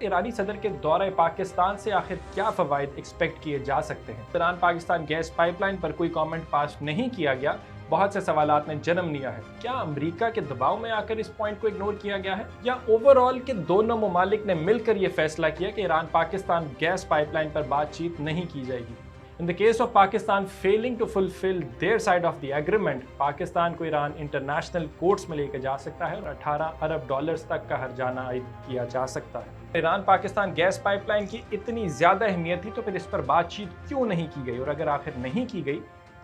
ईरानी सदर के दौरे पाकिस्तान से आखिर क्या फ़वाइद एक्सपेक्ट किए जा सकते हैं? ईरान पाकिस्तान गैस पाइपलाइन पर कोई कमेंट पास नहीं किया गया, बहुत से सवालात ने जन्म लिया है। क्या अमेरिका के दबाव में आकर इस पॉइंट को इग्नोर किया गया है, या ओवरऑल के दोनों ममालिक ने मिलकर यह फैसला किया कि ईरान पाकिस्तान गैस पाइपलाइन पर बातचीत नहीं की जाएगी? In the case of Pakistan failing to fulfill their side of the agreement, Pakistan को ईरान इंटरनेशनल कोर्ट्स में लेकर जा सकता है और 18 अरब डॉलर्स तक का हर्जाना आयद किया जा सकता है। ईरान पाकिस्तान गैस पाइपलाइन की इतनी ज़्यादा अहमियत थी तो फिर इस पर बातचीत क्यों नहीं की गई, और अगर आखिर नहीं की गई,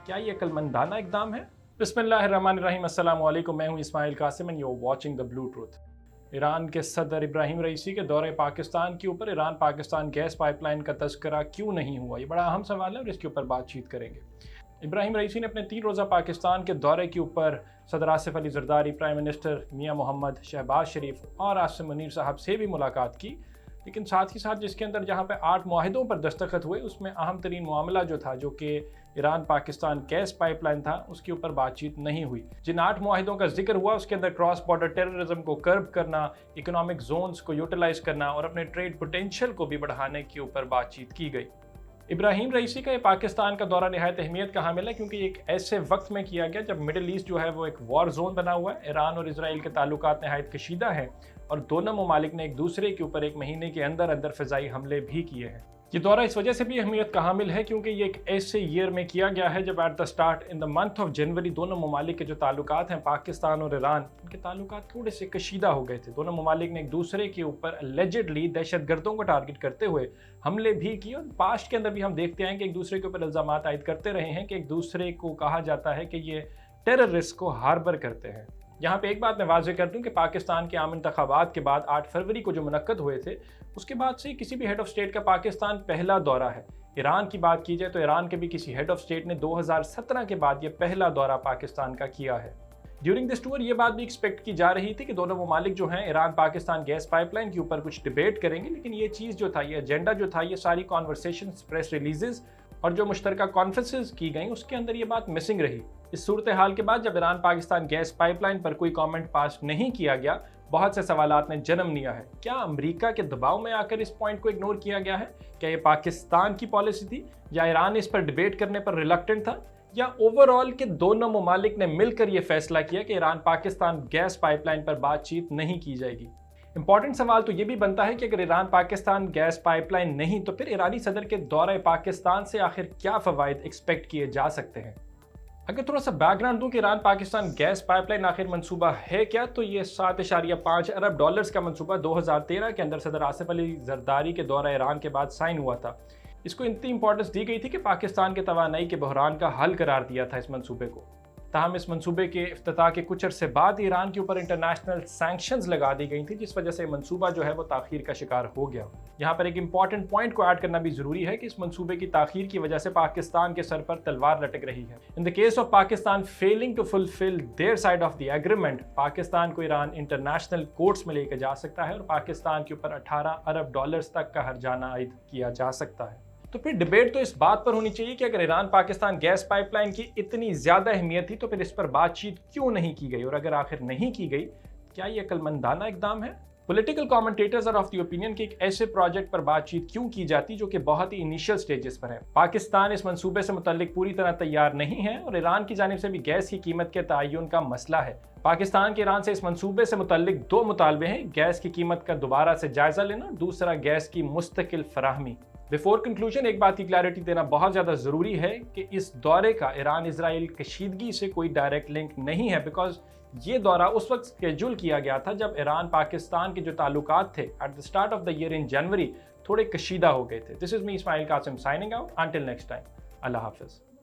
क्या ये अक्लमंदाना इक़दाम है? बिस्मिल्लाहिर्रहमानिर्रहीम, अस्सलाम वालेकुम। मैं हूँ Ismail Qasim and you are watching the blue truth. Iran के सदर इब्राहिम रईसी के दौरे पाकिस्तान के ऊपर ईरान पाकिस्तान गैस पाइपलाइन का तज़किरा क्यों नहीं हुआ, ये बड़ा अहम सवाल है और इसके ऊपर बातचीत करेंगे। इब्राहिम रईसी ने अपने 3 रोज़ा पाकिस्तान के दौरे के ऊपर सदर आसिफ अली ज़रदारी, प्राइम मिनिस्टर मियां मोहम्मद, शहबाज शरीफ और आसिम मुनीर साहब से भी मुलाकात की, लेकिन साथ ही साथ जिसके अंदर जहाँ पे 8 मुआहिदों पर दस्तखत हुए, उसमें अहम तरीन मामला जो था, जो कि ईरान पाकिस्तान गैस पाइपलाइन था, उसके ऊपर बातचीत नहीं हुई। जिन 8 मुआहिदों का जिक्र हुआ उसके अंदर क्रॉस बॉर्डर टेररिज्म को कर्ब करना, इकोनॉमिक जोन्स को यूटिलाइज करना और अपने ट्रेड पोटेंशियल को भी बढ़ाने के ऊपर बातचीत की गई। इब्राहिम रईसी का ये पाकिस्तान का दौरा निहायत अहमियत का हामिल है, क्योंकि एक ऐसे वक्त में किया गया जब मिडिल ईस्ट जो है वो एक वॉर जोन बना हुआ है। ईरान और इसराइल के ताल्लुकात निहायत कशीदा हैं और दोनों ममालिक ने एक दूसरे के ऊपर एक महीने के अंदर अंदर फ़िज़ाई हमले भी किए हैं। ये दौरा इस वजह से भी अहमियत का हामिल है क्योंकि ये एक ऐसे ईयर में किया गया है जब eight the start in the month of January दोनों ममालिक के जो ताल्लुकात हैं, पाकिस्तान और ईरान, इनके ताल्लुकात थोड़े से कशीदा हो गए थे। दोनों ममालिक ने एक दूसरे के ऊपर अलेजिडली दहशतगर्दों को टारगेट करते हुए हमले भी किए, और पास्ट के अंदर भी हम देखते हैं कि एक दूसरे के ऊपर इल्ज़ाम आयद करते रहे हैं कि एक दूसरे को कहा जाता है कि ये टेररिस्ट को हार्बर करते हैं। यहाँ पे एक बात मैं वाज़ेह कर दूँ कि पाकिस्तान के आम इंतखाबात के बाद 8 फरवरी को जो मुनक्कद हुए थे, उसके बाद से किसी भी हेड ऑफ स्टेट का पाकिस्तान पहला दौरा है। ईरान की बात की जाए तो ईरान के भी किसी हेड ऑफ स्टेट ने 2017 के बाद ये पहला दौरा पाकिस्तान का किया है। ड्यूरिंग दिस टूर ये बात भी एक्सपेक्ट की जा रही थी कि दोनों ममालिक जो हैं ईरान पाकिस्तान गैस पाइपलाइन के ऊपर कुछ डिबेट करेंगे, लेकिन ये चीज़ जो था, ये एजेंडा जो था, ये सारी कॉन्वर्सेशंस, प्रेस रिलीजेस और जो मुश्तरका कॉन्फ्रेंसेस की गई, उसके अंदर ये बात मिसिंग रही। इस सूरत हाल के बाद जब ईरान पाकिस्तान गैस पाइपलाइन पर कोई कमेंट पास नहीं किया गया, बहुत से सवालात ने जन्म लिया है। क्या अमेरिका के दबाव में आकर इस पॉइंट को इग्नोर किया गया है? क्या ये पाकिस्तान की पॉलिसी थी, या ईरान इस पर डिबेट करने पर रिलक्टेंट था, या ओवरऑल के दोनों ममालिक ने मिलकर यह फैसला किया कि ईरान पाकिस्तान गैस पाइपलाइन पर बातचीत नहीं की जाएगी? इंपॉर्टेंट सवाल तो ये भी बनता है कि अगर ईरान पाकिस्तान गैस पाइपलाइन नहीं, तो फिर ईरानी सदर के दौरे पाकिस्तान से आखिर क्या फ़वाइद एक्सपेक्ट किए जा सकते हैं? अगर थोड़ा सा बैकग्राउंड दूं कि ईरान पाकिस्तान गैस पाइपलाइन आखिर मंसूबा है क्या, तो ये 7.5 अरब डॉलर्स का मंसूबा 2013 के अंदर सदर आसिफ अली जरदारी के दौरा ईरान के बाद साइन हुआ था। इसको इतनी इंपॉर्टेंस दी गई थी कि पाकिस्तान के तवानाई के बहरान का हल करार दिया था इस मंसूबे को। ताहम इस मंसूबे के इफ्तिताह के कुछ अरसे बाद ईरान के ऊपर इंटरनेशनल सैंक्शंस लगा दी गई थी, जिस वजह से मंसूबा जो है वो ताख़ीर का शिकार हो गया। यहाँ पर एक इंपॉर्टेंट पॉइंट को ऐड करना भी ज़रूरी है कि इस मंसूबे की ताख़ीर की वजह से पाकिस्तान के सर पर तलवार लटक रही है। In the case of Pakistan failing to fulfil their side of the agreement, Pakistan को ईरान इंटरनेशनल कोर्ट्स में लेकर जा सकता है और पाकिस्तान के ऊपर 18 अरब डॉलर्स तक का हर्जाना आयद किया जा सकता है। तो फिर डिबेट तो इस बात पर होनी चाहिए कि अगर ईरान पाकिस्तान गैस पाइपलाइन की इतनी ज़्यादा अहमियत थी तो फिर इस पर बातचीत क्यों नहीं की गई, और अगर आखिर नहीं की गई, क्या ये अक्लमंदाना इक़दाम है? Political commentators are of the opinion कि एक ऐसे प्रोजेक्ट पर बातचीत क्यों की जाती जो कि बहुत ही इनिशियल स्टेजेस पर है। पाकिस्तान इस मंसूबे से मुतल्लिक पूरी तरह तैयार नहीं है और ईरान की जानिब से भी गैस की कीमत के तयन का मसला है। पाकिस्तान के ईरान से इस मंसूबे से मुतल्लिक 2 मुतालबे हैं: गैस की कीमत का दोबारा से जायजा लेना, दूसरा गैस की मुस्तकिल फराहमी। बिफोर कंक्लूजन एक बात की क्लैरिटी देना बहुत ज़्यादा ज़रूरी है कि इस दौरे का ईरान इसराइल कशीदगी से कोई डायरेक्ट लिंक नहीं है, बिकॉज ये दौरा उस वक्त शेड्यूल किया गया था जब ईरान पाकिस्तान के जो ताल्लुकात थे at the start of the year in जनवरी थोड़े कशीदा हो गए थे। This is me Ismail Qasim signing out, until next time, अल्लाह हाफिज़।